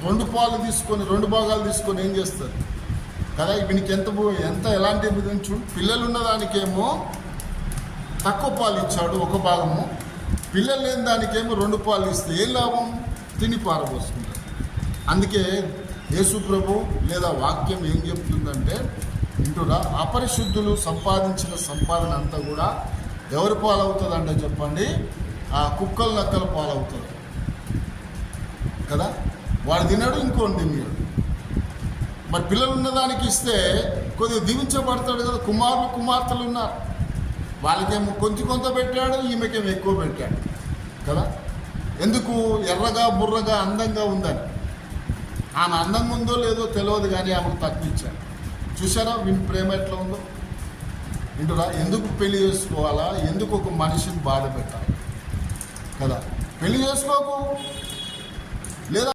2 పాలు తీసుకొని 2 భాగాలు తీసుకొని ఏం చేస్తారు కదా. వీనికి ఎంత ఎలాంటి చూడు. పిల్లలు ఉన్నదానికేమో తక్కువ పాలు ఇచ్చాడు 1 భాగము, పిల్లలు లేని దానికేమో 2 పాలు ఇస్తే ఏం లాభం? తిని పారబోసుకుంటారు. అందుకే యేసు ప్రభు లేదా వాక్యం ఏం చెప్తుందంటే వింటురా, అపరిశుద్ధులు సంపాదించిన సంపాదన అంతా కూడా ఎవరి పాలవుతుంది అంటే చెప్పండి, ఆ కుక్కలు నక్కల పాలవుతుంది కదా. వాడు తినడు, ఇంకోటి తిన్నాడు. మరి పిల్లలు ఉన్నదానికి ఇస్తే కొద్దిగా దీవించబడతాడు కదా. కుమారులు కుమార్తెలు ఉన్నారు, వాళ్ళకేమో కొంత పెట్టాడు, ఈమెకేమో ఎక్కువ పెట్టాడు కదా. ఎందుకు? ఎర్రగా బుర్రగా అందంగా ఉందని. ఆమె అందంగా ఉందో లేదో తెలియదు, కానీ ఆమెకు తక్కువ ఇచ్చాడు. చూసారా వీని ప్రేమ ఎట్లా ఉందో? వింటురా, ఎందుకు పెళ్లి చేసుకోవాలా? ఎందుకు ఒక మనిషిని బాధ పెట్టాలి కదా? పెళ్లి చేసుకోకు లేదా